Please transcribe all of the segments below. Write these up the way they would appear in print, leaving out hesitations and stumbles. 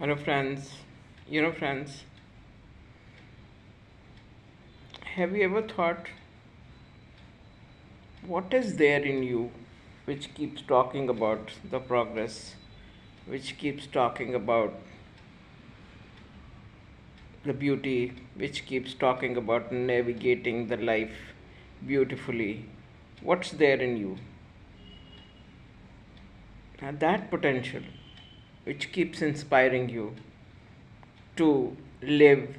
Hello, friends. Friends, have you ever thought what is there in you which keeps talking about the progress, which keeps talking about the beauty, which keeps talking about navigating the life beautifully? What's there in you? And that potential which keeps inspiring you to live,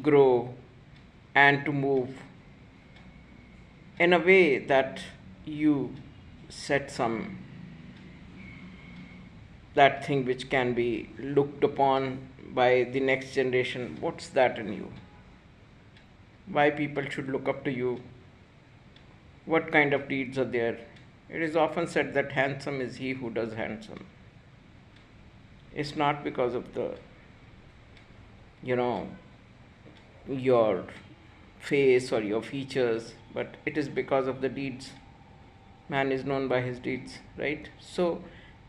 grow, and to move in a way that you set some that thing which can be looked upon by the next generation. What's that in you? Why people should look up to you? What kind of deeds are there? It is often said that handsome is he who does handsome. It's not because of the you know your face or your features, but it is because of the deeds. Man is known by his deeds, right? So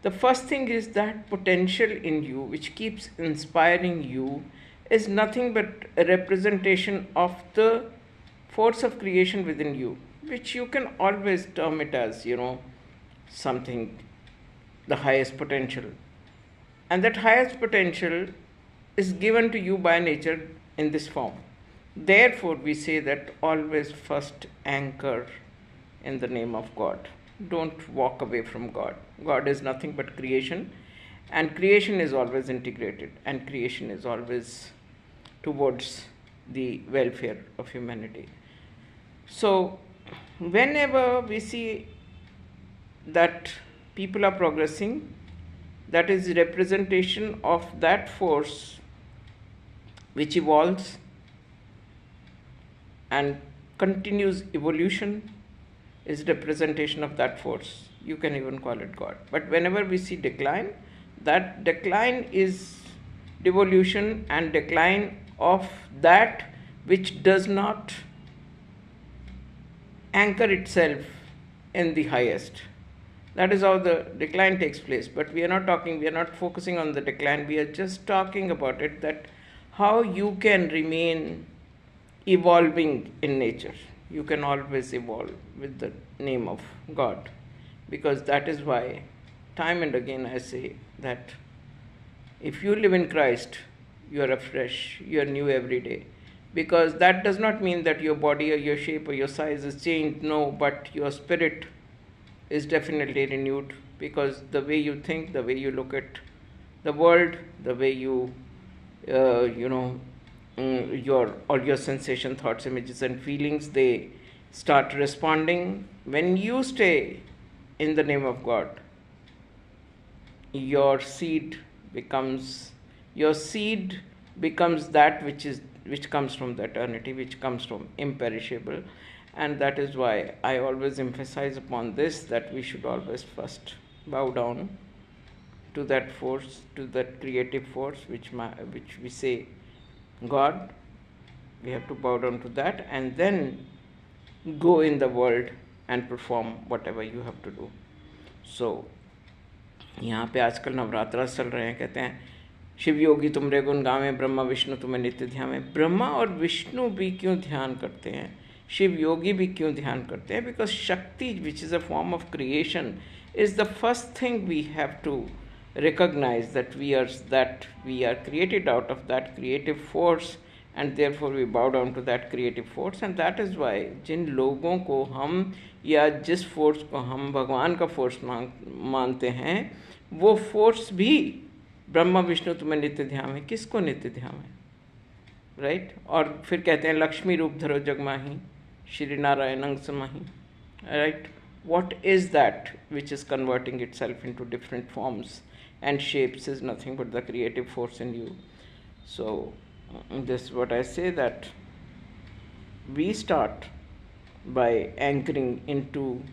the first thing is that potential in you which keeps inspiring you is nothing but a representation of the force of creation within you, which you can always term it as something, the highest potential. And that highest potential is given to you by nature in this form. Therefore, we say that always first anchor in the name of God. Don't walk away from God. God is nothing but creation, and creation is always integrated, and creation is always towards the welfare of humanity. So, whenever we see that people are progressing, that is representation of that force which evolves and continues evolution, is representation of that force. You can even call it God. But whenever we see decline, that decline is devolution and decline of that which does not anchor itself in the highest. That is how the decline takes place. But we are not focusing on the decline. We are just talking about it, that how you can remain evolving in nature. You can always evolve with the name of God, because that is why time and again I say that if you live in Christ, you are afresh, you are new every day. Because that does not mean that your body or your shape or your size is changed, no, but your spirit is definitely renewed, because the way you think, the way you look at the world, the way you, your all your sensation, thoughts, images, and feelings, they start responding. When you stay in the name of God, your seed becomes your seed becomes that which comes from the eternity, which comes from imperishable. And that is why I always emphasize upon this, that we should always first bow down to that force, to that creative force which we say God. We have to bow down to that and then go in the world and perform whatever you have to do. So यहाँ पे आजकल नवरात्रा चल रहे हैं, कहते हैं शिव योगी तुमरे गुण गावें, ब्रह्मा विष्णु तुम्हें नित्य ध्यान में. ब्रह्मा और विष्णु भी क्यों ध्यान करते हैं, शिव योगी भी क्यों ध्यान करते हैं? बिकॉज शक्ति which is a form of creation is the first thing we have to recognize, that we are created out of that creative force, and therefore we bow down to that creative force. And that is why जिन लोगों को हम या जिस force को हम भगवान का force मानते हैं, वो फोर्स भी ब्रह्मा विष्णु तुम्हें नित्य ध्यान है. किसको नित्य ध्यान है, राइट? और फिर कहते हैं लक्ष्मी रूप धरो जगमाही, श्री नारायण समाही, right? What is that which is converting itself into different forms and shapes is nothing but the creative force in you. So this is what I say, that we start by anchoring into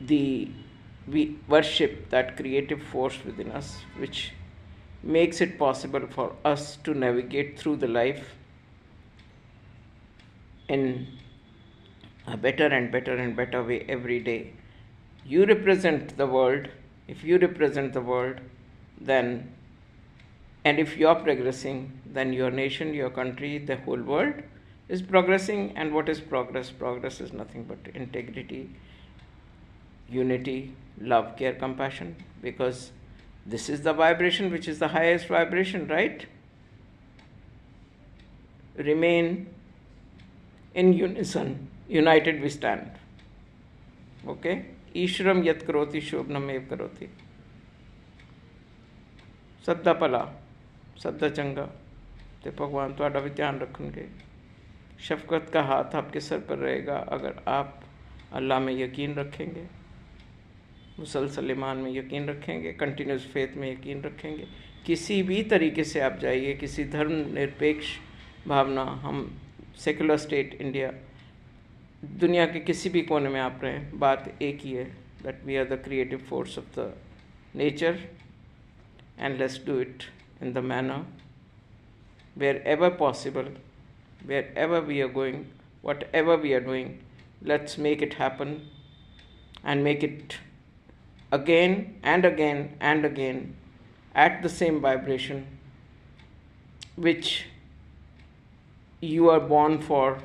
we worship that creative force within us, which makes it possible for us to navigate through the life in a better and better and better way every day. You represent the world. If you represent the world, then And if you are progressing, then your nation, your country, the whole world is progressing. And what is progress? Progress is nothing but integrity, unity, love, care, compassion, because this is the vibration which is the highest vibration, right? Remain in unison, united we stand. Okay? Ishram yat karoti shobhnam ev karoti. ਸਦਾ ਭਲਾ सदा चंगा, तो भगवान थोड़ा भी ध्यान रखेंगे। शफकत का हाथ आपके सर पर रहेगा अगर आप अल्लाह में यकीन रखेंगे, मुसलसल ईमान में यकीन रखेंगे, कंटिन्यूस फेथ में यकीन रखेंगे। किसी भी तरीके से आप जाइए, किसी धर्म निरपेक्ष भावना, हम सेकुलर स्टेट इंडिया, दुनिया के किसी भी कोने में आप रहें, बात एक ही है, that we are the creative force of the nature, and let's do it in the manner wherever possible, wherever we are going, whatever we are doing, let's make it happen and make it again and again and again at the same vibration which you are born for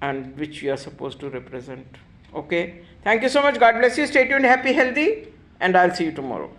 and which you are supposed to represent. Okay, thank you so much. God bless you. Stay tuned, happy, healthy, and I'll see you tomorrow.